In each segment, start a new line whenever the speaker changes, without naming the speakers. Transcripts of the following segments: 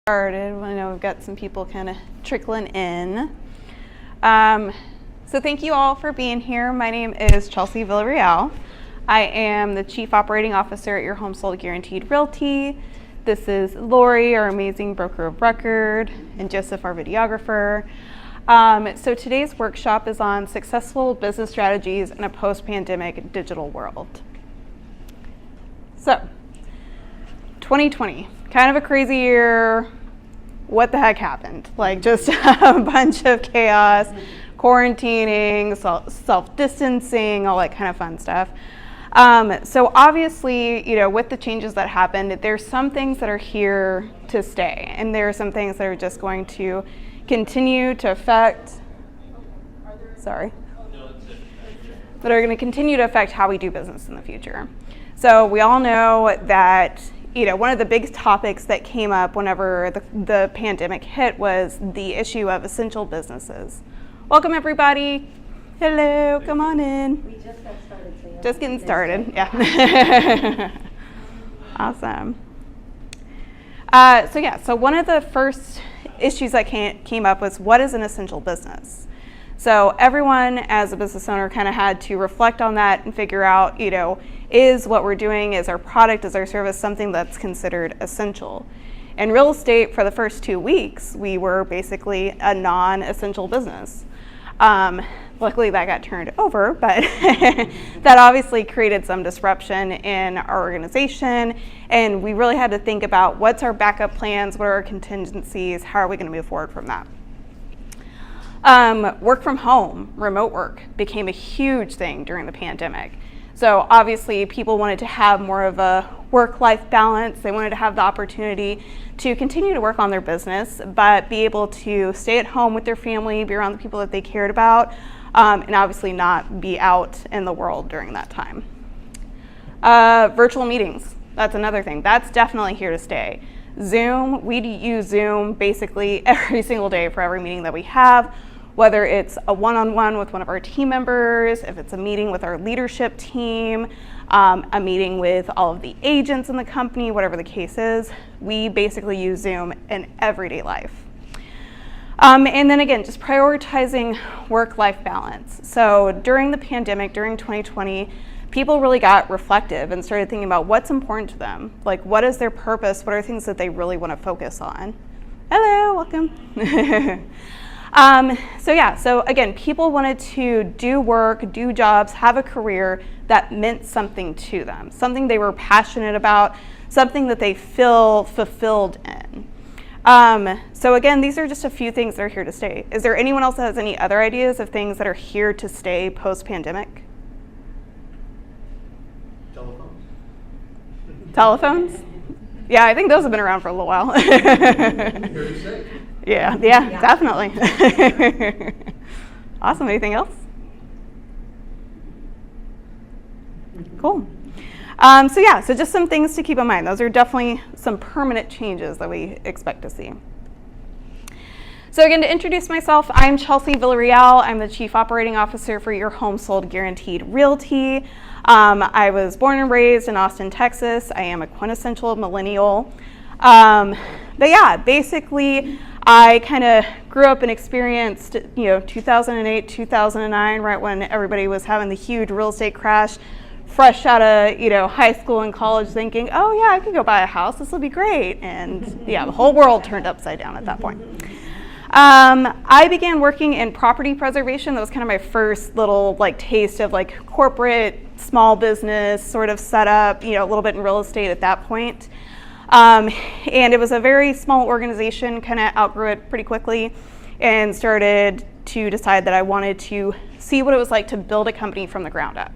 Started. I know we've got some people kind of trickling in. So thank you all for being here. My name is Chelsea Villarreal. I am the Chief Operating Officer at Your Home Sold Guaranteed Realty. This is Lori, our amazing broker of record, and Joseph, our videographer. So today's workshop is on successful business strategies in a post-pandemic digital world. So, 2020, kind of a crazy year. What the heck happened? Like just a bunch of chaos, quarantining, self-distancing, all that kind of fun stuff. So obviously, with the changes that happened, there's some things that are here to stay, and there are some things that are just going to continue to affect, that are going to continue to affect how we do business in the future. So we all know that one of the big topics that came up whenever the pandemic hit was the issue of essential businesses. Welcome everybody. Hello, come on in.
We just got started. So
just getting started, yeah. Awesome. So one of the first issues that came up was, what is an essential business? So everyone as a business owner kind of had to reflect on that and figure out, is what we're doing, is our product, is our service something that's considered essential? In real estate, for the first 2 weeks, we were basically a non-essential business. Luckily that got turned over, but that obviously created some disruption in our organization, and we really had to think about what's our backup plans, what are our contingencies, how are we going to move forward from that. Work from home, remote work, became a huge thing during the pandemic. So obviously people wanted to have more of a work-life balance. They wanted to have the opportunity to continue to work on their business, but be able to stay at home with their family, be around the people that they cared about, and obviously not be out in the world during that time. Virtual meetings, that's another thing. That's definitely here to stay. Zoom, we use Zoom basically every single day for every meeting that we have, whether it's a one-on-one with one of our team members, if it's a meeting with our leadership team, a meeting with all of the agents in the company, whatever the case is, we basically use Zoom in everyday life. And then again, just prioritizing work-life balance. So during the pandemic, during 2020, people really got reflective and started thinking about what's important to them. Like, what is their purpose? What are things that they really want to focus on? Hello, welcome. So again, people wanted to do work, do jobs, have a career that meant something to them, something they were passionate about, something that they feel fulfilled in. So again, these are just a few things that are here to stay. Is there anyone else that has any other ideas of things that are here to stay post-pandemic? Telephones? Yeah, I think those have been around for a little while. Yeah, definitely. Awesome. Anything else? Cool. So just some things to keep in mind. Those are definitely some permanent changes that we expect to see. So again, to introduce myself, I'm Chelsea Villarreal. I'm the Chief Operating Officer for Your Home Sold Guaranteed Realty. I was born and raised in Austin, Texas. I am a quintessential millennial. Basically, I kind of grew up and experienced, 2008, 2009, right when everybody was having the huge real estate crash, fresh out of, high school and college, thinking, oh yeah, I could go buy a house, this will be great. And yeah, the whole world turned upside down at that point. I began working in property preservation. That was kind of my first little taste of corporate small business sort of setup, a little bit in real estate at that point. And it was a very small organization, kind of outgrew it pretty quickly and started to decide that I wanted to see what it was like to build a company from the ground up.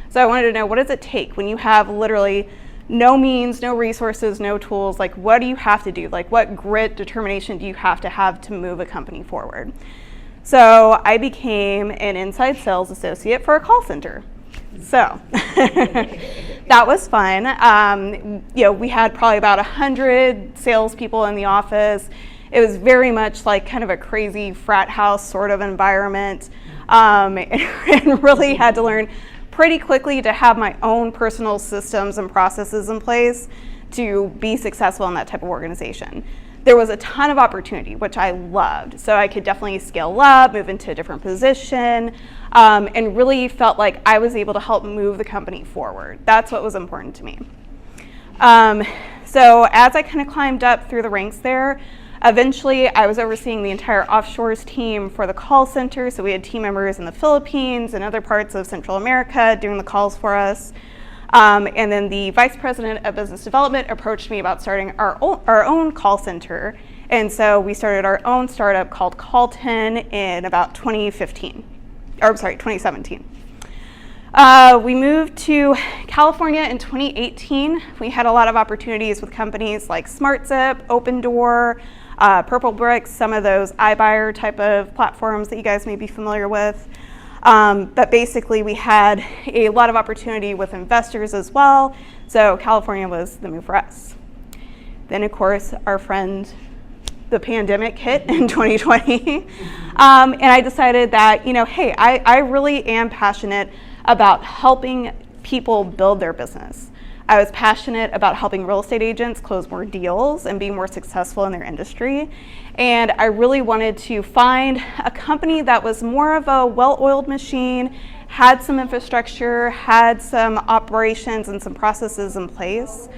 So I wanted to know, what does it take when you have literally no means, no resources, no tools? What do you have to do? What grit, determination do you have to move a company forward? So I became an inside sales associate for a call center. So that was fun. We had probably about 100 salespeople in the office. It was very much kind of a crazy frat house sort of environment, and really had to learn pretty quickly to have my own personal systems and processes in place to be successful in that type of organization. there was a ton of opportunity, which I loved. So I could definitely scale up, move into a different position, and really felt like I was able to help move the company forward. That's what was important to me. So as I kind of climbed up through the ranks there, eventually I was overseeing the entire offshores team for the call center. So we had team members in the Philippines and other parts of Central America doing the calls for us. And then the vice president of business development approached me about starting our own call center. And so we started our own startup called Call10 in about 2017. We moved to California in 2018. We had a lot of opportunities with companies like SmartZip, Opendoor, Purple Bricks, some of those iBuyer type of platforms that you guys may be familiar with. But basically we had a lot of opportunity with investors as well. So California was the move for us. Then of course, our friend, the pandemic hit in 2020. And I decided that, hey, I really am passionate about helping people build their business. I was passionate about helping real estate agents close more deals and be more successful in their industry. And I really wanted to find a company that was more of a well-oiled machine, had some infrastructure, had some operations and some processes in place.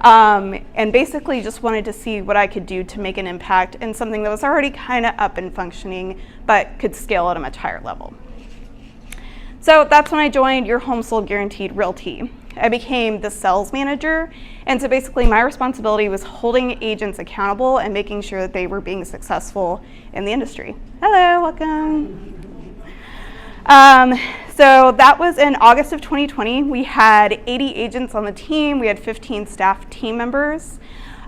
And basically just wanted to see what I could do to make an impact in something that was already kind of up and functioning, but could scale at a much higher level. So that's when I joined Your Home Sold Guaranteed Realty. I became the sales manager, and so basically my responsibility was holding agents accountable and making sure that they were being successful in the industry. Hello, welcome. So that was in August of 2020. We had 80 agents on the team. We had 15 staff team members.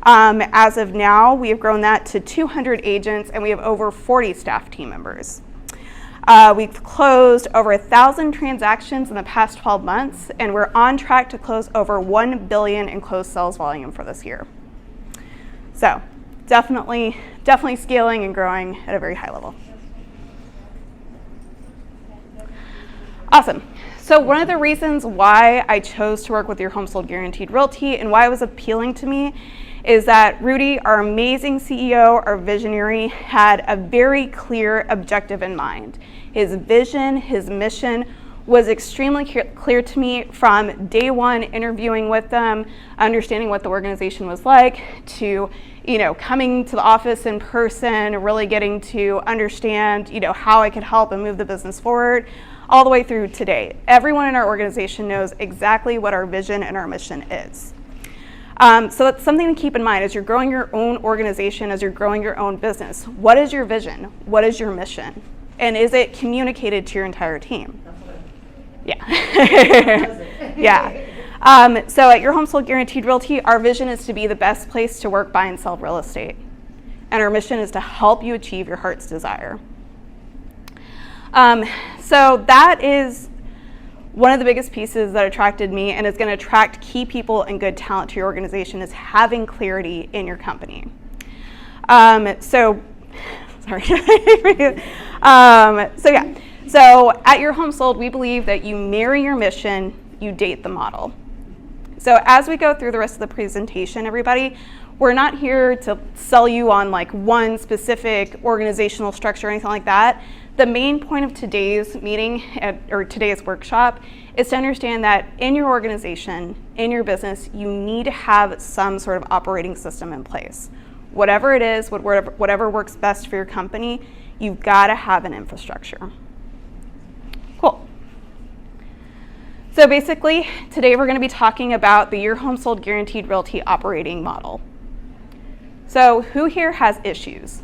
As of now, we have grown that to 200 agents, and we have over 40 staff team members. We've closed over 1,000 transactions in the past 12 months, and we're on track to close over $1 billion in closed sales volume for this year. So definitely scaling and growing at a very high level. Awesome. So one of the reasons why I chose to work with Your Home Sold Guaranteed Realty and why it was appealing to me is that Rudy, our amazing CEO, our visionary, had a very clear objective in mind. His vision, his mission was extremely clear to me from day one, interviewing with them, understanding what the organization was like, to coming to the office in person, really getting to understand how I could help and move the business forward, all the way through today. Everyone in our organization knows exactly what our vision and our mission is. So that's something to keep in mind as you're growing your own organization, as you're growing your own business. What is your vision? What is your mission? And is it communicated to your entire team? Yeah. Yeah. So at Your Home Sold Guaranteed Realty, our vision is to be the best place to work, buy, and sell real estate. And our mission is to help you achieve your heart's desire. So that is one of the biggest pieces that attracted me and is going to attract key people and good talent to your organization is having clarity in your company. So at Your Home Sold, we believe that you marry your mission, you date the model. So as we go through the rest of the presentation, everybody, we're not here to sell you on like one specific organizational structure or anything like that. The main point of today's meeting or today's workshop is to understand that in your organization, in your business, you need to have some sort of operating system in place. Whatever it is, whatever works best for your company, you've got to have an infrastructure. Cool. So basically, today we're going to be talking about the Your Home Sold Guaranteed Realty operating model. So who here has issues?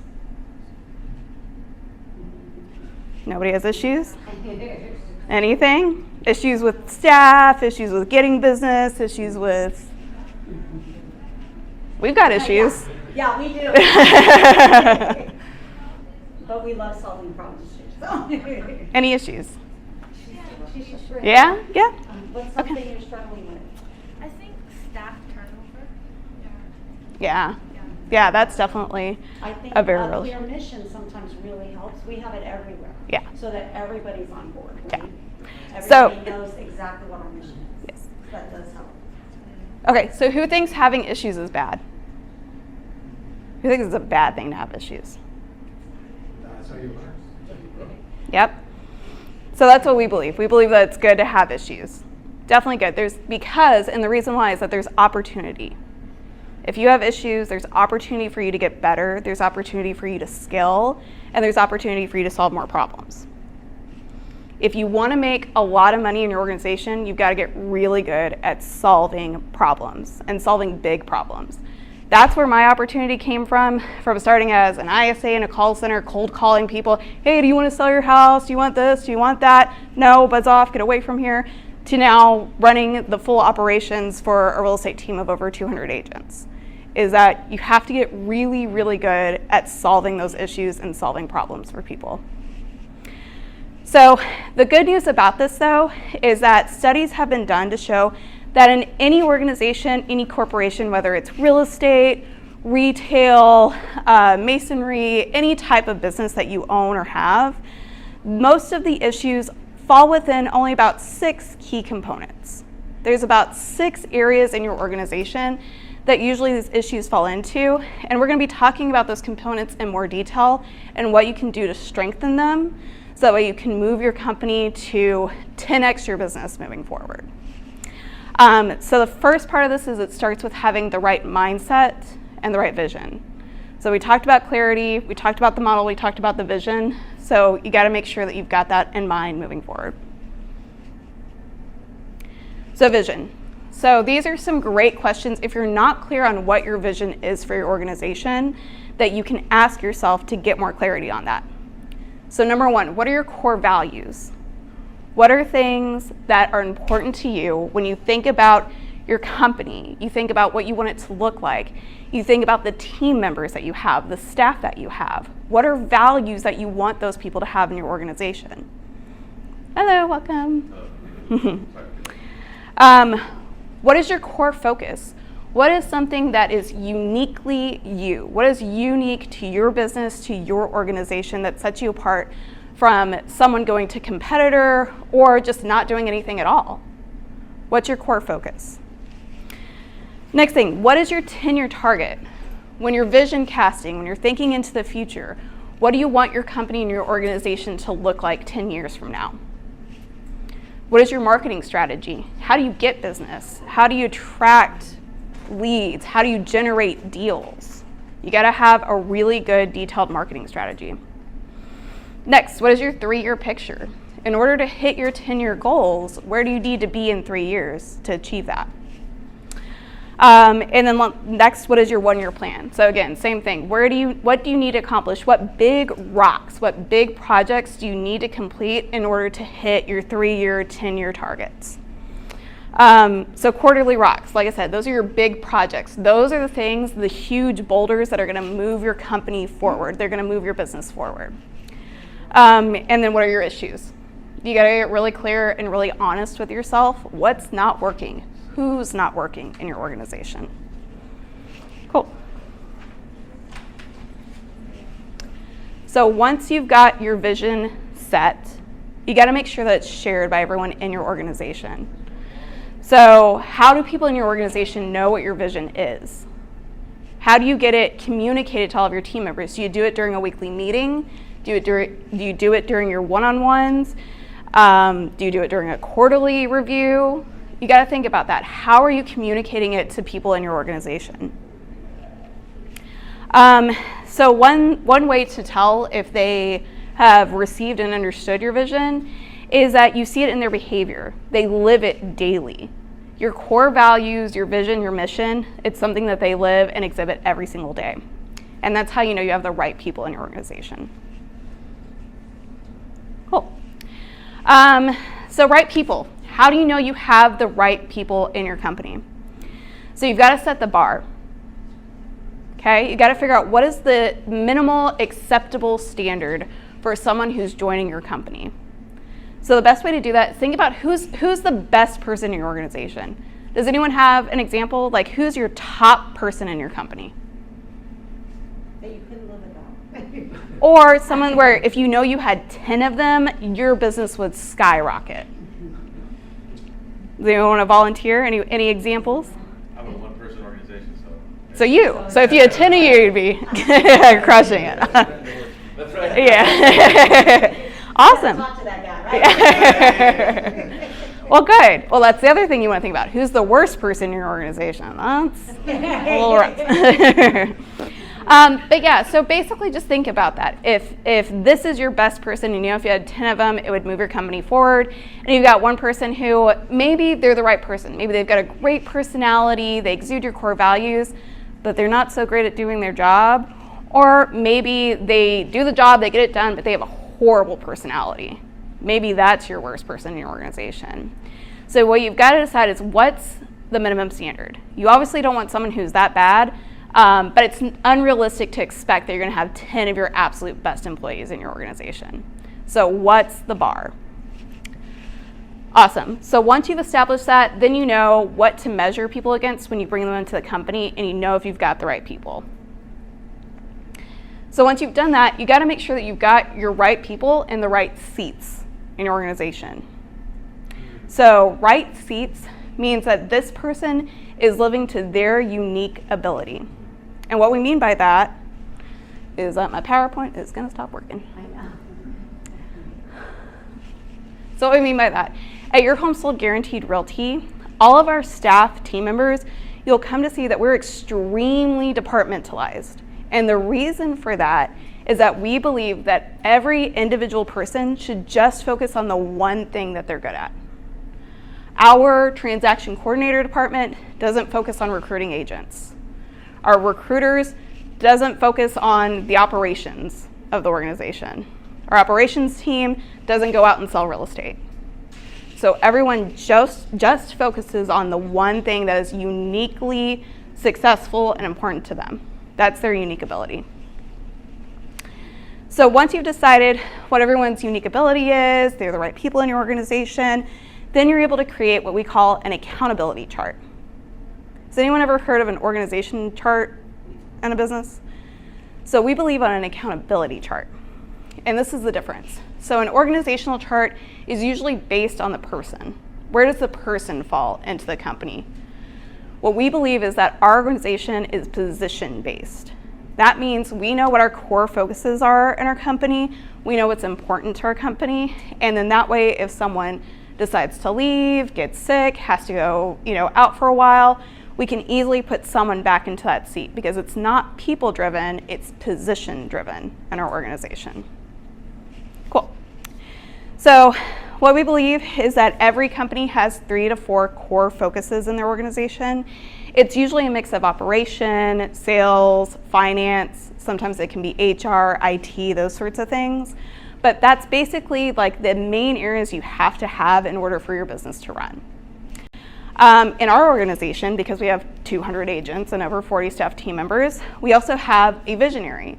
Nobody has issues? Anything? Issues with staff, issues with getting business, issues with... We've got issues.
Yeah, we do. But we love solving problems too. So.
Any issues? Yeah? Yeah?
What's something you're struggling with?
I think staff turnover.
Yeah. Yeah, that's definitely a very real issue.
Clear mission sometimes really helps. We have it everywhere.
Yeah.
So that everybody's on board. Right?
Yeah.
Everybody knows exactly what our mission is.
Yes.
That does help.
Okay, so who thinks having issues is bad? Who thinks it's a bad thing to have issues?
That's how you learn.
Yep. So that's what we believe. We believe that it's good to have issues. Definitely good. And the reason why is that there's opportunity. If you have issues, there's opportunity for you to get better, there's opportunity for you to scale, and there's opportunity for you to solve more problems. If you want to make a lot of money in your organization, you've got to get really good at solving problems and solving big problems. That's where my opportunity came from starting as an ISA in a call center, cold calling people. Hey, do you want to sell your house? Do you want this? Do you want that? No, buzz off, get away from here. To now running the full operations for a real estate team of over 200 agents. Is that you have to get really, really good at solving those issues and solving problems for people. So the good news about this, though, is that studies have been done to show that in any organization, any corporation, whether it's real estate, retail, masonry, any type of business that you own or have, most of the issues fall within only about 6 key components. There's about 6 areas in your organization that usually these issues fall into, and we're going to be talking about those components in more detail and what you can do to strengthen them so that way you can move your company to 10x your business moving forward. So the first part of this is it starts with having the right mindset and the right vision. So we talked about clarity, we talked about the model, we talked about the vision, so you got to make sure that you've got that in mind moving forward. So vision. So these are some great questions if you're not clear on what your vision is for your organization that you can ask yourself to get more clarity on that. So number 1, what are your core values? What are things that are important to you when you think about your company? You think about what you want it to look like. You think about the team members that you have, the staff that you have. What are values that you want those people to have in your organization? Hello, welcome. What is your core focus? What is something that is uniquely you? What is unique to your business, to your organization that sets you apart from someone going to competitor or just not doing anything at all? What's your core focus? Next thing, what is your 10-year target? When you're vision casting, when you're thinking into the future, what do you want your company and your organization to look like 10 years from now? What is your marketing strategy? How do you get business? How do you attract leads? How do you generate deals? You got to have a really good detailed marketing strategy. Next, what is your 3-year picture? In order to hit your 10-year goals, where do you need to be in 3 years to achieve that? And then next, what is your 1-year plan? So again, same thing. What do you need to accomplish? What big rocks, what big projects do you need to complete in order to hit your 3-year, 10-year targets? So quarterly rocks, like I said, those are your big projects. Those are the things, the huge boulders that are going to move your company forward. They're going to move your business forward. And then what are your issues? You got to get really clear and really honest with yourself. What's not working? Who's not working in your organization? Cool. So once you've got your vision set, you got to make sure that it's shared by everyone in your organization. So how do people in your organization know what your vision is? How do you get it communicated to all of your team members? Do you do it during a weekly meeting? Do you do it during your one-on-ones? Do you do it during a quarterly review? You got to think about that. How are you communicating it to people in your organization? So one way to tell if they have received and understood your vision is that you see it in their behavior. They live it daily. Your core values, your vision, your mission, it's something that they live and exhibit every single day. And that's how you know you have the right people in your organization. Cool. So right people. How do you know you have the right people in your company? So you've got to set the bar. Okay, you got to figure out what is the minimal acceptable standard for someone who's joining your company. So the best way to do that is think about who's the best person in your organization. Does anyone have an example? Like who's your top person in your company?
That you couldn't live without.
Or someone where if you know you had 10 of them, your business would skyrocket. Does anyone want to volunteer? Any examples?
I'm a one-person 10-person organization, so.
So you. So if you had 10 a year, you'd be crushing it.
That's right.
Yeah. Awesome.
Talk to that guy, right?
Well, good. Well, that's the other thing you want to think about. Who's the worst person in your organization? That's a little rough. But yeah, so basically just think about that. If this is your best person, and if you had 10 of them, it would move your company forward. And you've got one person who maybe they're the right person. Maybe they've got a great personality, they exude your core values, but they're not so great at doing their job. Or maybe they do the job, they get it done, but they have a horrible personality. Maybe that's your worst person in your organization. So what you've got to decide is what's the minimum standard. You obviously don't want someone who's that bad, but it's unrealistic to expect that you're going to have 10 of your absolute best employees in your organization. So what's the bar? Awesome. So once you've established that, then you know what to measure people against when you bring them into the company, and you know if you've got the right people. So once you've done that, you got to make sure that you've got your right people in the right seats in your organization. So right seats means that this person is living to their unique ability. And what we mean by that is that my PowerPoint is going to stop working.
I know.
So what we mean by that, at your home sold guaranteed realty, all of our staff team members, you'll come to see that we're extremely departmentalized. And the reason for that is that we believe that every individual person should just focus on the one thing that they're good at. Our transaction coordinator department doesn't focus on recruiting agents. Our recruiters doesn't focus on the operations of the organization. Our operations team doesn't go out and sell real estate. So everyone just focuses on the one thing that is uniquely successful and important to them. That's their unique ability. So once you've decided what everyone's unique ability is, they're the right people in your organization, then you're able to create what we call an accountability chart. Has anyone ever heard of an organization chart in a business? So we believe on an accountability chart. And this is the difference. So an organizational chart is usually based on the person. Where does the person fall into the company? What we believe is that our organization is position-based. That means we know what our core focuses are in our company, we know what's important to our company, and then that way if someone decides to leave, gets sick, has to go out for a while, we can easily put someone back into that seat because it's not people-driven, it's position-driven in our organization. Cool. So what we believe is that every company has 3 to 4 core focuses in their organization. It's usually a mix of operation, sales, finance, sometimes it can be HR, IT, those sorts of things. But that's basically like the main areas you have to have in order for your business to run. In our organization, because we have 200 agents and over 40 staff team members, we also have a visionary.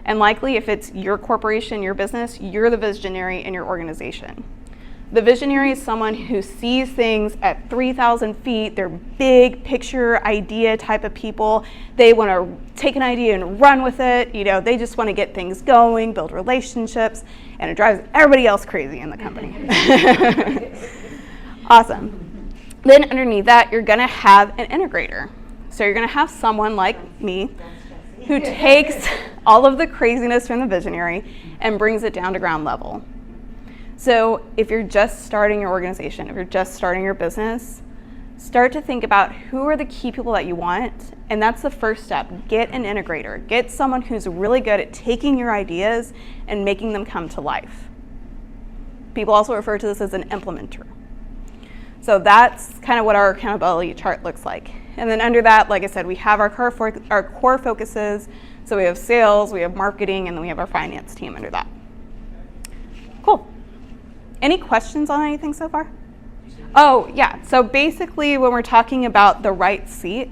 And likely if it's your corporation, your business, you're the visionary in your organization. The visionary is someone who sees things at 3,000 feet. They're big picture idea type of people. They want to take an idea and run with it. They just want to get things going, build relationships, and it drives everybody else crazy in the company. Awesome. Then underneath that, you're going to have an integrator. So you're going to have someone like me who takes all of the craziness from the visionary and brings it down to ground level. So if you're just starting your organization, if you're just starting your business, start to think about who are the key people that you want, and that's the first step. Get an integrator. Get someone who's really good at taking your ideas and making them come to life. People also refer to this as an implementer. So that's kind of what our accountability chart looks like. And then under that, like I said, we have our core focuses. So we have sales, we have marketing, and then we have our finance team under that. Cool. Any questions on anything so far? Oh, yeah. So basically, when we're talking about the right seat,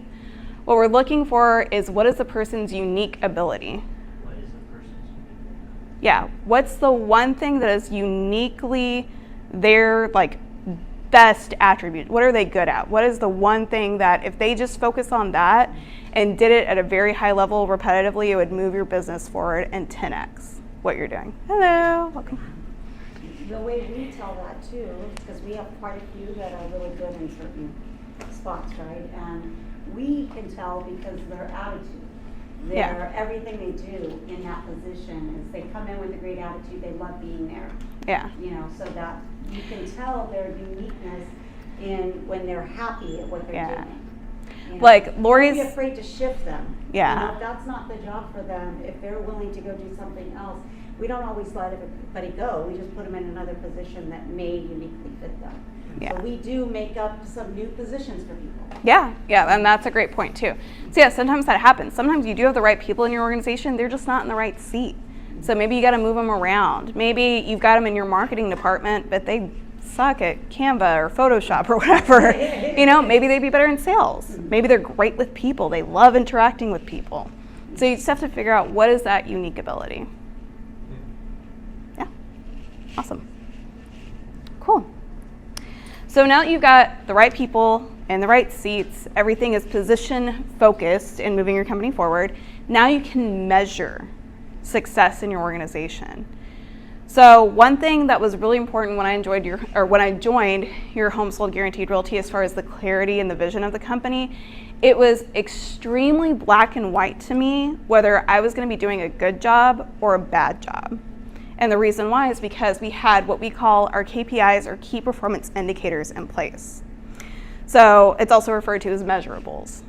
what we're looking for is what is the person's unique ability?
What is the person's?
Yeah. What's the one thing that is uniquely their best attribute? What are they good at? What is the one thing that if they just focus on that and did it at a very high level repetitively, it would move your business forward and 10x what you're doing? Hello. Welcome.
The way we tell that too, because we have quite a few that are really good in certain spots, right? And we can tell because their attitude, everything they do in that position is they come in with a great attitude, they love being there.
Yeah.
You know, so that you can tell their uniqueness in when they're happy at what they're doing. You know,
Like Lori's.
don't be afraid to shift them.
Yeah.
You know, if that's not the job for them, if they're willing to go do something else, we don't always let everybody go. We just put them in another position that may uniquely fit them.
Yeah.
So we do make up some new positions for people.
Yeah, and that's a great point too. So yeah, sometimes that happens. Sometimes you do have the right people in your organization, they're just not in the right seat. So maybe you got to move them around. Maybe you've got them in your marketing department, but they suck at Canva or Photoshop or whatever. You know, maybe they'd be better in sales. Maybe they're great with people. They love interacting with people. So you just have to figure out what is that unique ability. Yeah, awesome. Cool. So now that you've got the right people in the right seats, everything is position focused in moving your company forward, now you can measure success in your organization. So one thing that was really important when I joined your home sold guaranteed realty, as far as the clarity and the vision of the company, it was extremely black and white to me whether I was going to be doing a good job or a bad job. And the reason why is because we had what we call our KPIs, or key performance indicators, in place. So it's also referred to as measurables.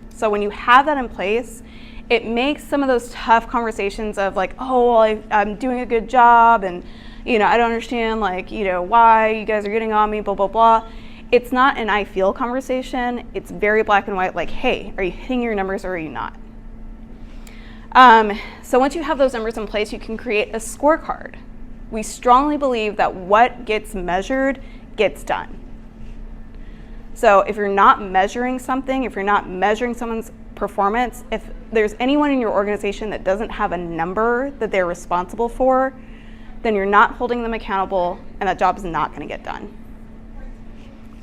So when you have that in place, it makes some of those tough conversations of like, oh, well, I'm doing a good job, and you know, I don't understand, like, you know, why you guys are getting on me, blah, blah, blah. It's not an I feel conversation. It's very black and white, like, hey, are you hitting your numbers or are you not? So once you have those numbers in place, you can create a scorecard. We strongly believe that what gets measured gets done. So if you're not measuring something, if you're not measuring someone's performance, if there's anyone in your organization that doesn't have a number that they're responsible for, then you're not holding them accountable, and that job is not going to get done.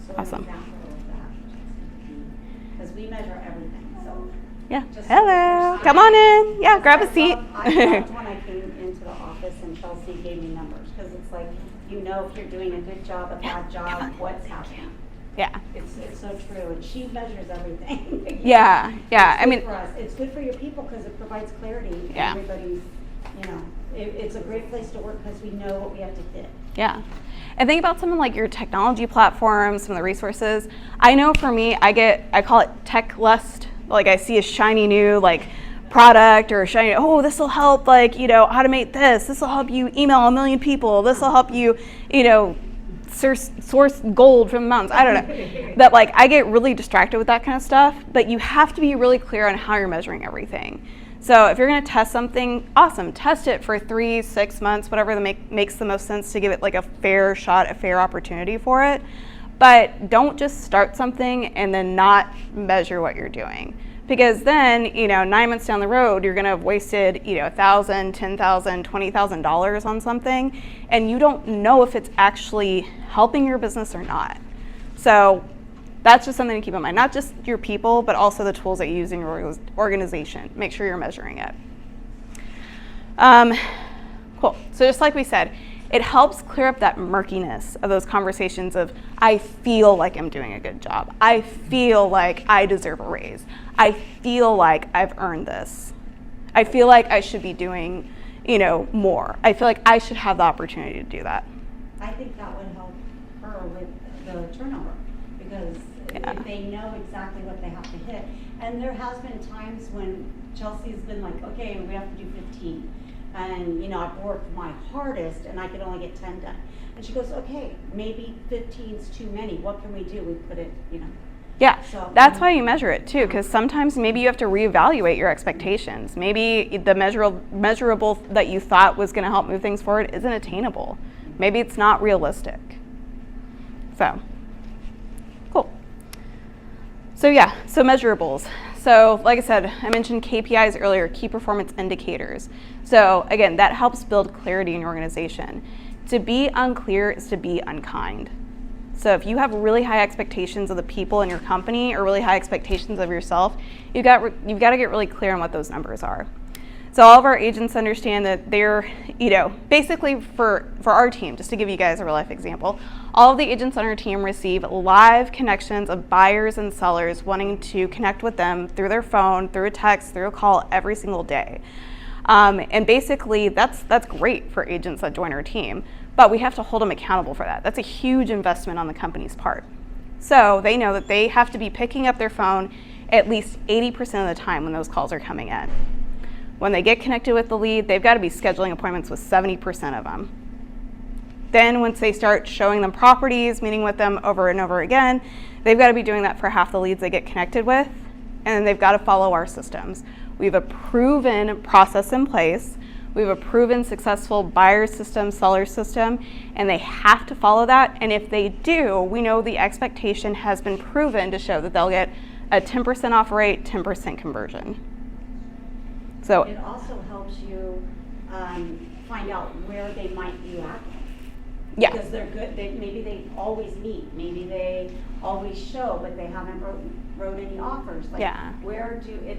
So
Awesome.
an example of that, because we measure everything. So
Yeah.
just
Hello. Come on in. Yeah, grab a seat.
I loved when I came into the office and Chelsea gave me numbers, because it's like, you know, if you're doing a good job, a bad job, what's happening.
Yeah.
It's so true, and she measures everything.
Yeah.
It's
I mean,
good for us. It's good for your people because it provides clarity. And
Yeah.
everybody's, you know, it's a great place to work because we know what we have to hit.
yeah. And think about something like your technology platforms, some of the resources. I know for me, I call it tech lust. Like, I see a shiny new, like, product, or a shiny, oh, this will help, like, you know, automate this. This will help you email 1 million people. This will help you, you know, source gold from the mountains. I don't know. That, like, I get really distracted with that kind of stuff, but you have to be really clear on how you're measuring everything. So if you're going to test something, awesome, test it for 3-6 months, whatever makes the most sense to give it like a fair shot, a fair opportunity for it. But don't just start something and then not measure what you're doing. Because then, you know, 9 months down the road, you're going to have wasted, you know, $1,000, $10,000, $20,000 on something, and you don't know if it's actually helping your business or not. So that's just something to keep in mind. Not just your people, but also the tools that you use in your organization. Make sure you're measuring it. Cool. So just like we said, it helps clear up that murkiness of those conversations of, I feel like I'm doing a good job. I feel like I deserve a raise. I feel like I've earned this. I feel like I should be doing, you know, more. I feel like I should have the opportunity to do that.
I think that would help her with the turnover, because if they know exactly what they have to hit. And there has been times when Chelsea's been like, okay, we have to do 15. And, you know, I've worked my hardest and I could only get 10 done. And she goes, okay, maybe 15's too many. What can we do? We put it, you know.
Yeah,
So,
that's why you measure it too, because sometimes maybe you have to reevaluate your expectations. Maybe the measurable that you thought was going to help move things forward isn't attainable. Maybe it's not realistic. So, cool. So yeah, so measurables. So like I said, I mentioned KPIs earlier, key performance indicators. So again, that helps build clarity in your organization. To be unclear is to be unkind. So if you have really high expectations of the people in your company, or really high expectations of yourself, you've got to get really clear on what those numbers are. So all of our agents understand that they're, basically for our team, just to give you guys a real life example, all of the agents on our team receive live connections of buyers and sellers wanting to connect with them through their phone, through a text, through a call every single day. And basically that's great for agents that join our team, but we have to hold them accountable for that. That's a huge investment on the company's part. So they know that they have to be picking up their phone at least 80% of the time when those calls are coming in. When they get connected with the lead, they've got to be scheduling appointments with 70% of them. Then once they start showing them properties, meeting with them over and over again, they've got to be doing that for half the leads they get connected with, and then they've got to follow our systems. We have a proven process in place. We have a proven successful buyer system, seller system, and they have to follow that. And if they do, we know the expectation has been proven to show that they'll get a 10% offer rate, 10% conversion. So
it also helps you find out where they might be lacking.
yeah.
Because they're good. Maybe they always meet. Maybe they always show, but they haven't wrote any offers. Like,
Yeah.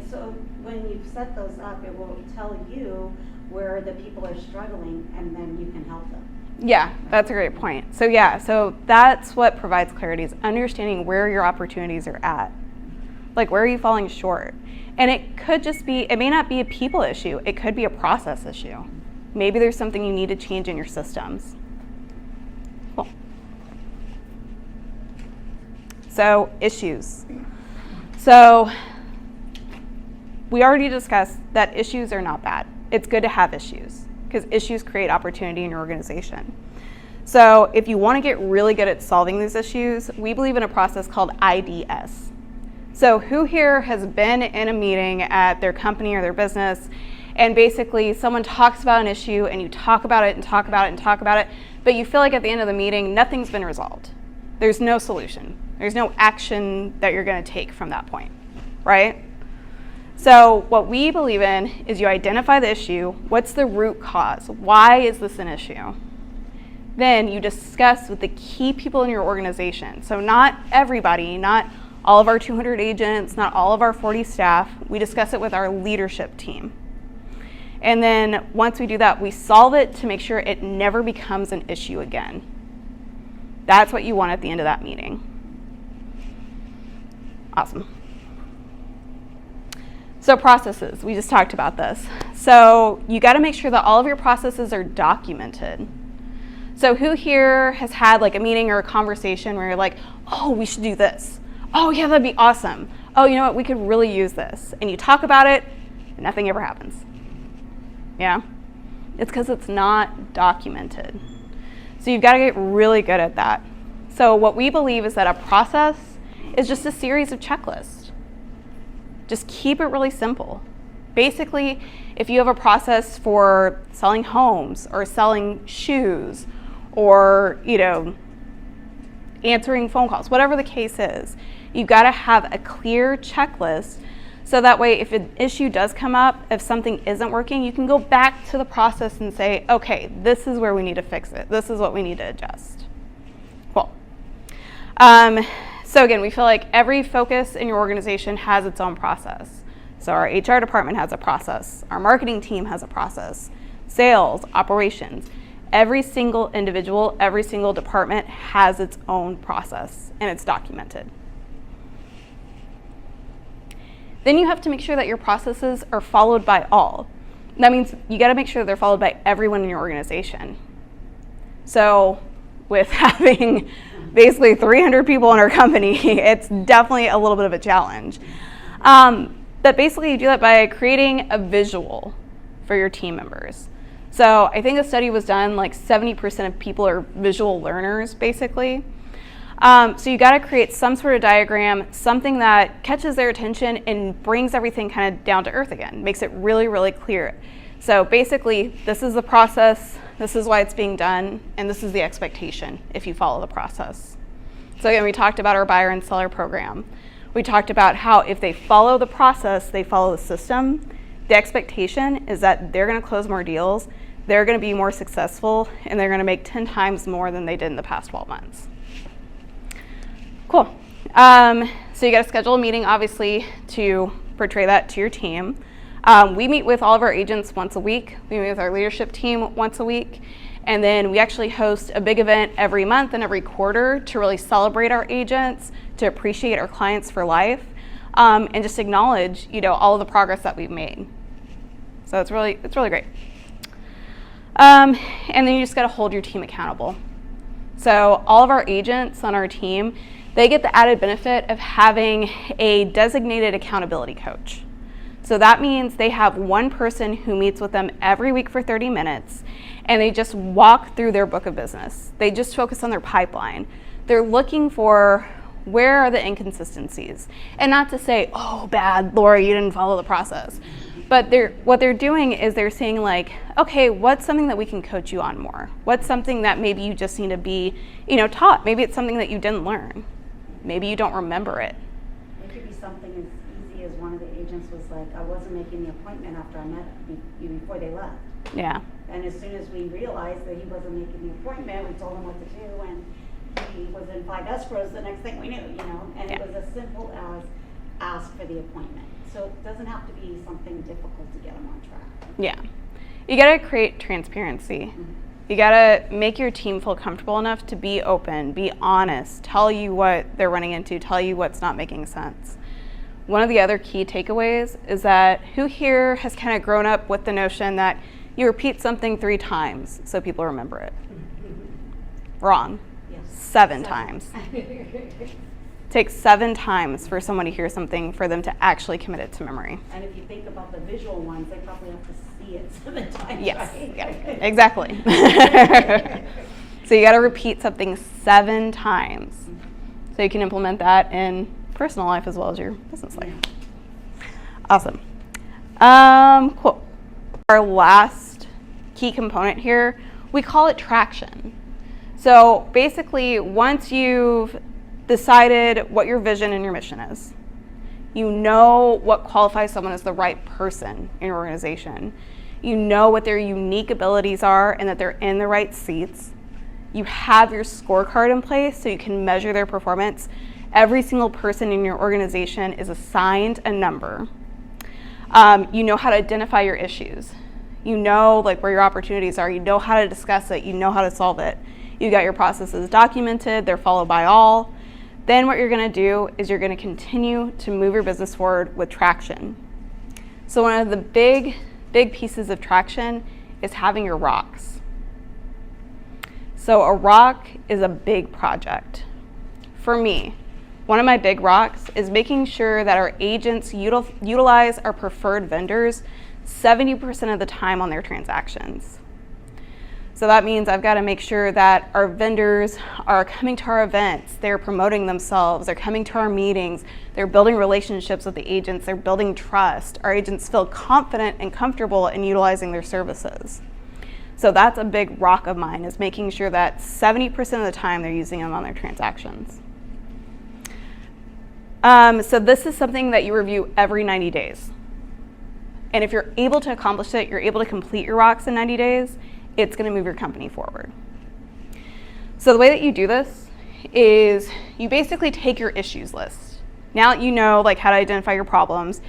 So when you set those up, it will tell you where the people are struggling, and then you can help them.
Yeah, that's a great point. So that's what provides clarity, is understanding where your opportunities are at. Like, where are you falling short? And it could just be, it may not be a people issue, it could be a process issue. Maybe there's something you need to change in your systems. Cool. So, issues. So, we already discussed that issues are not bad. It's good to have issues, because issues create opportunity in your organization. So, if you want to get really good at solving these issues, we believe in a process called IDS. So who here has been in a meeting at their company or their business, and basically someone talks about an issue and you talk about it and talk about it and talk about it, but you feel like at the end of the meeting, nothing's been resolved. There's no solution. There's no action that you're going to take from that point, right? So what we believe in is you identify the issue. What's the root cause? Why is this an issue? Then you discuss with the key people in your organization. So not everybody, not all of our 200 agents, not all of our 40 staff. We discuss it with our leadership team. And then once we do that, we solve it to make sure it never becomes an issue again. That's what you want at the end of that meeting. Awesome. So processes, we just talked about this. So you got to make sure that all of your processes are documented. So who here has had like a meeting or a conversation where you're like, oh, we should do this. Oh yeah, that'd be awesome. Oh, you know what, we could really use this. And you talk about it, and nothing ever happens. Yeah? It's because it's not documented. So you've got to get really good at that. So what we believe is that a process is just a series of checklists. Just keep it really simple. Basically, if you have a process for selling homes or selling shoes or, answering phone calls, whatever the case is, you've got to have a clear checklist so that way if an issue does come up, if something isn't working, you can go back to the process and say, okay, this is where we need to fix it. This is what we need to adjust. Cool. So again, we feel like every focus in your organization has its own process. So our HR department has a process. Our marketing team has a process. Sales, operations. Every single individual, every single department has its own process, and it's documented. Then you have to make sure that your processes are followed by all. That means you got to make sure they're followed by everyone in your organization. So with having basically 300 people in our company, it's definitely a little bit of a challenge. But basically you do that by creating a visual for your team members. So I think a study was done, like 70% of people are visual learners, basically. So you got to create some sort of diagram, something that catches their attention and brings everything kind of down to earth again, makes it really, really clear. So basically, this is the process, this is why it's being done, and this is the expectation if you follow the process. So again, we talked about our buyer and seller program. We talked about how if they follow the process, they follow the system. The expectation is that they're going to close more deals, they're going to be more successful, and they're going to make 10 times more than they did in the past 12 months. Cool. So you got to schedule a meeting, obviously, to portray that to your team. We meet with all of our agents once a week. We meet with our leadership team once a week. And then we actually host a big event every month and every quarter to really celebrate our agents, to appreciate our clients for life, and just acknowledge, all of the progress that we've made. So it's really great. And then you just got to hold your team accountable. So all of our agents on our team, they get the added benefit of having a designated accountability coach. So that means they have one person who meets with them every week for 30 minutes, and they just walk through their book of business. They just focus on their pipeline. They're looking for where are the inconsistencies. And not to say, oh, bad, Laura, you didn't follow the process. But what they're doing is they're saying like, okay, what's something that we can coach you on more? What's something that maybe you just need to be, taught? Maybe it's something that you didn't learn. Maybe you don't remember it.
It could be something as easy as one of the agents was like, I wasn't making the appointment after I met you before they left.
Yeah.
And as soon as we realized that he wasn't making the appointment, we told him what to do, and he was in 5 escrows the next thing we knew, and
Yeah.
it was as simple as ask for the appointment. So it doesn't have to be something difficult to get them on track.
Yeah. You got to create transparency.
Mm-hmm.
You got to make your team feel comfortable enough to be open, be honest, tell you what they're running into, tell you what's not making sense. One of the other key takeaways is that who here has kind of grown up with the notion that you repeat something 3 times so people remember it? Wrong.
Yes.
7 times. Takes 7 times for someone to hear something for them to actually commit it to memory.
And if you think about the visual ones, they probably have to see it 7 times.
Yes,
right?
yeah, exactly. So you got to repeat something 7 times so you can implement that in personal life as well as your business life. Awesome. Cool. Our last key component here, we call it traction. So basically, once you've decided what your vision and your mission is, you know what qualifies someone as the right person in your organization, you know what their unique abilities are and that they're in the right seats, you have your scorecard in place so you can measure their performance. Every single person in your organization is assigned a number. You know how to identify your issues. You know where your opportunities are. You know how to discuss it. You know how to solve it. You got your processes documented. They're followed by all. Then what you're going to do is you're going to continue to move your business forward with traction. So one of the big pieces of traction is having your rocks. So a rock is a big project. For me, one of my big rocks is making sure that our agents utilize our preferred vendors 70% of the time on their transactions. So that means I've got to make sure that our vendors are coming to our events, they're promoting themselves, they're coming to our meetings, they're building relationships with the agents, they're building trust. Our agents feel confident and comfortable in utilizing their services. So that's a big rock of mine, is making sure that 70% of the time they're using them on their transactions. So this is something that you review every 90 days. And if you're able to accomplish it, you're able to complete your rocks in 90 days, it's going to move your company forward. So the way that you do this is you basically take your issues list. Now that you know how to identify your problems,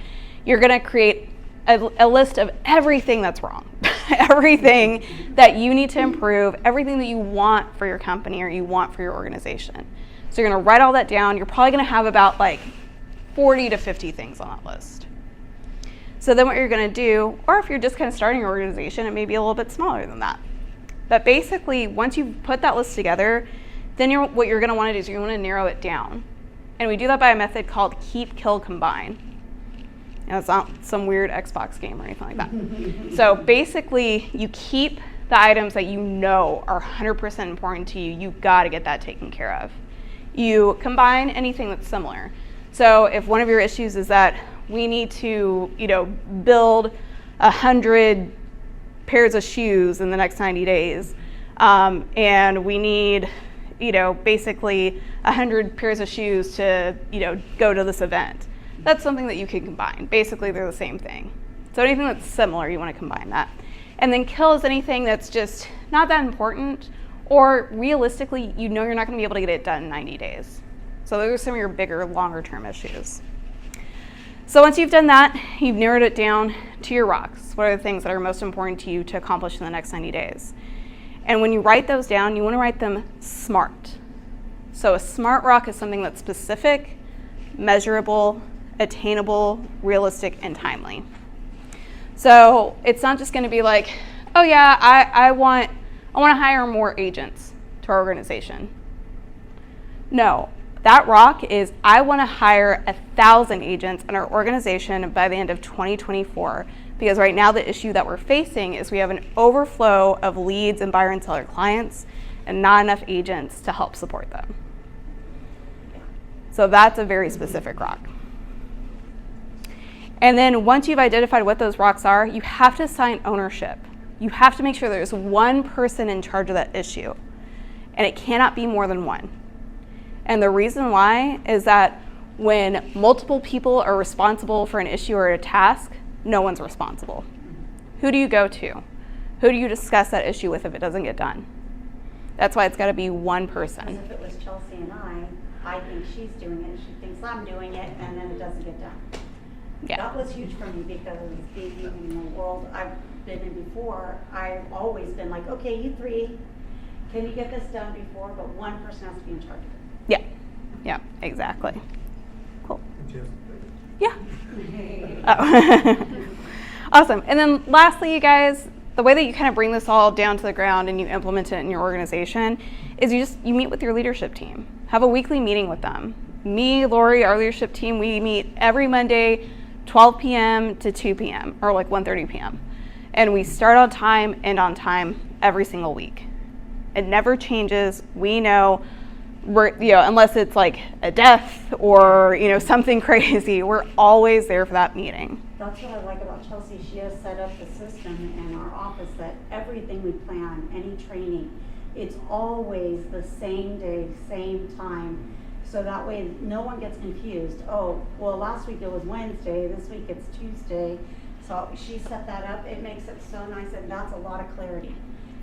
you're going to create a list of everything that's wrong, everything that you need to improve, everything that you want for your company or you want for your organization. So you're going to write all that down. You're probably going to have about 40 to 50 things on that list. So then what you're going to do, or if you're just kind of starting your organization, it may be a little bit smaller than that. But basically, once you've put that list together, then what you're going to want to do is you're going to narrow it down. And we do that by a method called keep, kill, combine. It's not some weird Xbox game or anything like that. So basically, you keep the items that you know are 100% important to you. You've got to get that taken care of. You combine anything that's similar. So if one of your issues is that we need to, build 100 pairs of shoes in the next 90 days, and we need, basically 100 pairs of shoes to, go to this event. That's something that you can combine. Basically, they're the same thing. So anything that's similar, you want to combine that. And then kill is anything that's just not that important, or realistically, you're not going to be able to get it done in 90 days. So those are some of your bigger, longer term issues. So once you've done that, you've narrowed it down to your rocks. What are the things that are most important to you to accomplish in the next 90 days? And when you write those down, you want to write them SMART. So a SMART rock is something that's specific, measurable, attainable, realistic, and timely. So it's not just going to be like, oh yeah, I want to hire more agents to our organization. No, that rock is I want to hire 1,000 agents in our organization by the end of 2024. Because right now the issue that we're facing is we have an overflow of leads and buyer and seller clients and not enough agents to help support them. So that's a very specific rock. And then once you've identified what those rocks are, you have to assign ownership. You have to make sure there's one person in charge of that issue. And it cannot be more than one. And the reason why is that when multiple people are responsible for an issue or a task, no one's responsible. Who do you go to? Who do you discuss that issue with if it doesn't get done? That's why it's got to be one person.
Because if it was Chelsea and I think she's doing it, she thinks I'm doing it, and then it doesn't get done.
Yeah.
That was huge for me because being in the world I've been in before, I've always been like, okay, you three, can you get this done before? But one person has to be in charge of it.
Yeah. Yeah, exactly. Cool.
Just-
Yeah. Oh. Awesome. And then lastly, you guys, the way that you kind of bring this all down to the ground and you implement it in your organization is you meet with your leadership team. Have a weekly meeting with them. Me, Lori, our leadership team, we meet every Monday, 12 p.m. to 2 p.m. or like 1:30 p.m. And we start on time, end on time every single week. It never changes. We know unless it's like a death or, something crazy, we're always there for that meeting.
That's what I like about Chelsea. She has set up the system in our office that everything we plan, any training, it's always the same day, same time. So that way no one gets confused. Oh, well, last week it was Wednesday, this week it's Tuesday. So she set that up. It makes it so nice, and that's a lot of clarity.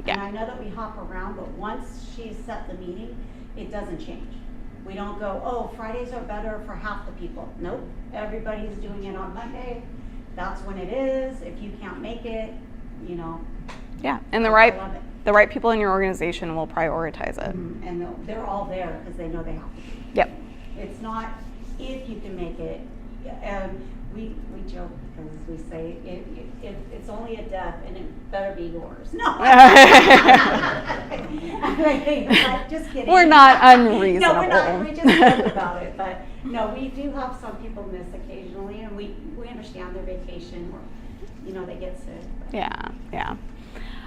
Yeah.
And I know that we hop around, but once she's set the meeting, it doesn't change. We don't go, oh, Fridays are better for half the people. Nope, everybody's doing it on Monday. That's when it is. If you can't make it,
Yeah, and the
I
right
love it.
the right people in your organization will prioritize it.
And they're all there because they know they have to be.
Yep.
It's not if you can make it. We joke because we say if it's only a death and it better be yours. No. Just kidding.
We're not unreasonable.
No, we're not. We just joke about it. But no, we do have some people miss occasionally, and we understand their vacation or they get sick. But
Yeah.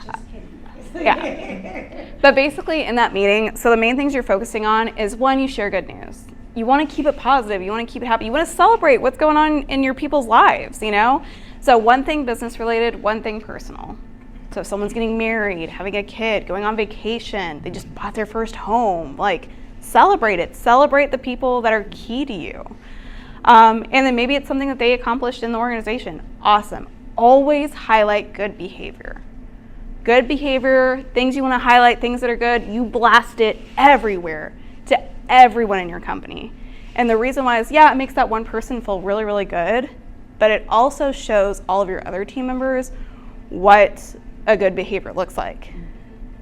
just kidding.
Yeah. But basically in that meeting, so the main things you're focusing on is one, you share good news. You want to keep it positive. You want to keep it happy. You want to celebrate what's going on in your people's lives, So one thing business related, one thing personal. So if someone's getting married, having a kid, going on vacation, they just bought their first home, celebrate it. Celebrate the people that are key to you. And then maybe it's something that they accomplished in the organization. Awesome. Always highlight good behavior. Good behavior, things you want to highlight, things that are good, you blast it everywhere to everyone in your company. And the reason why is, it makes that one person feel really, really good, but it also shows all of your other team members what a good behavior looks like.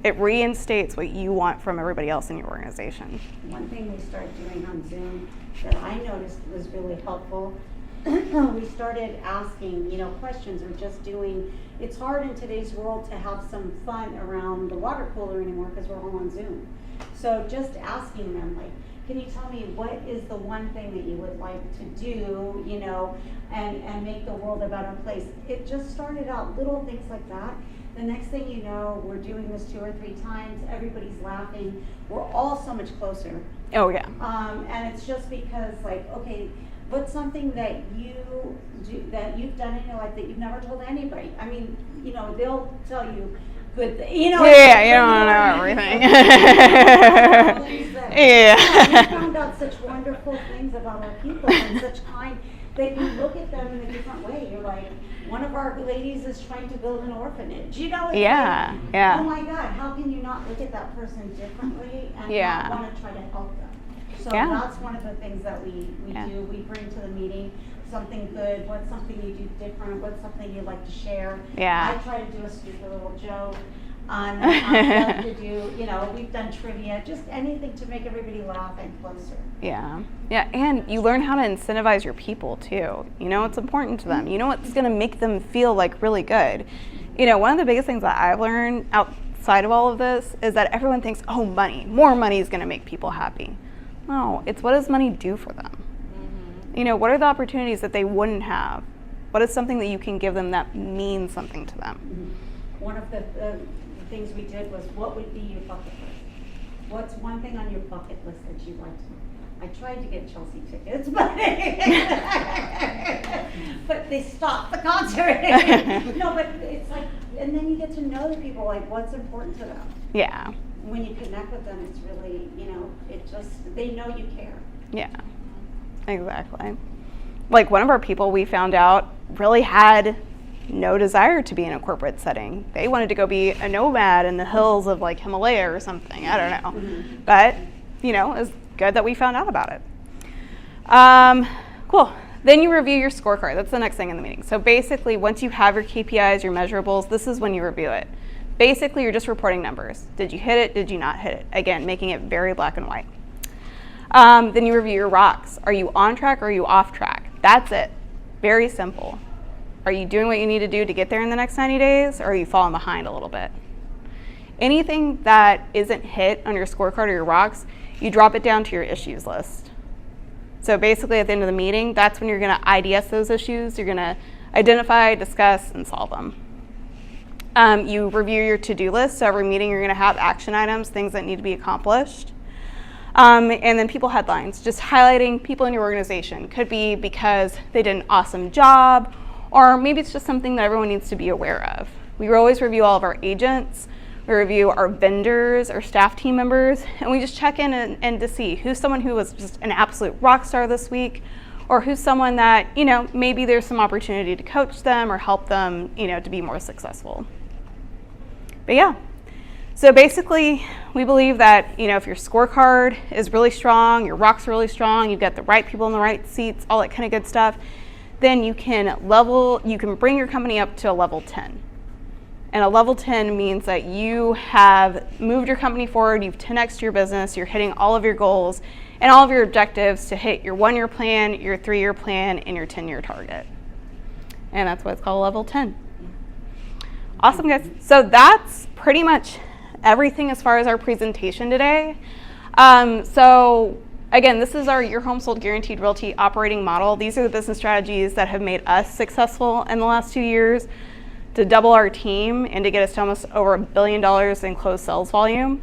It reinstates what you want from everybody else in your organization.
One thing we started doing on Zoom that I noticed was really helpful, we started asking, questions or just doing, it's hard in today's world to have some fun around the water cooler anymore because we're all on Zoom. So just asking them, can you tell me what is the one thing that you would like to do, and make the world a better place? It just started out little things like that. The next thing you know, we're doing this 2 or 3 times, everybody's laughing, we're all so much closer.
Oh yeah.
And it's just because okay, what's something that you do, that you've done in your life that you've never told anybody? I mean, they'll tell you good things,
Yeah, you don't know everything.
We found out such wonderful things about our people and such kind that you look at them in a different way. You're like, one of our ladies is trying to build an orphanage. It's
Yeah.
oh my God, how can you not look at that person differently and not want to try to help them? So that's one of the things that we do. We bring to the meeting something good? What's something you do different? What's something you like to share?
Yeah.
I try to do a stupid little joke. I love to do, you know, we've done trivia, just anything to make everybody laugh and closer.
Yeah. Yeah, and you learn how to incentivize your people too. You know what's important to them. You know what's going to make them feel like really good. You know, one of the biggest things that I've learned outside of all of this is that everyone thinks, oh, more money is going to make people happy. No, it's what does money do for them? You know, what are the opportunities that they wouldn't have? What is something that you can give them that means something to them?
One of the things we did was, what would be your bucket list? What's one thing on your bucket list that you'd like to do? I tried to get Chelsea tickets, but they stopped the concert. No, but it's like, and then you get to know the people, like what's important to them.
Yeah.
When you connect with them, it's really, you know, it just, they know you care.
Yeah, exactly. Like one of our people we found out really had no desire to be in a corporate setting. They wanted to go be a nomad in the hills of like Himalaya or something. I don't know. But, you know, it's good that we found out about it. Cool. Then you review your scorecard. That's the next thing in the meeting. So basically, once you have your KPIs, your measurables, this is when you review it. Basically, you're just reporting numbers. Did you hit it? Did you not hit it? Again, making it very black and white. Then you review your rocks. Are you on track or are you off track? That's it. Very simple. Are you doing what you need to do to get there in the next 90 days, or are you falling behind a little bit? Anything that isn't hit on your scorecard or your rocks, you drop it down to your issues list. So basically at the end of the meeting, that's when you're going to IDS those issues. You're going to identify, discuss, and solve them. You review your to-do list. So every meeting you're going to have action items, things that need to be accomplished. And then people headlines, just highlighting people in your organization. Could be because they did an awesome job, or maybe it's just something that everyone needs to be aware of. We always review all of our agents, we review our vendors, our staff team members, and we just check in and to see who's someone who was just an absolute rock star this week, or who's someone that, you know, maybe there's some opportunity to coach them or help them, you know, to be more successful. But yeah, so basically we believe that, you know, if your scorecard is really strong, your rocks are really strong, you've got the right people in the right seats, all that kind of good stuff, then you can bring your company up to a level 10. And a level 10 means that you have moved your company forward, you've 10x'd your business, you're hitting all of your goals and all of your objectives to hit your 1-year plan, your 3-year plan, and your 10-year target. And that's what it's called, level 10. Awesome, guys. So that's pretty much everything as far as our presentation today. So again, this is our Your Home Sold Guaranteed Realty operating model. These are the business strategies that have made us successful in the last 2 years to double our team and to get us to almost over $1 billion in closed sales volume.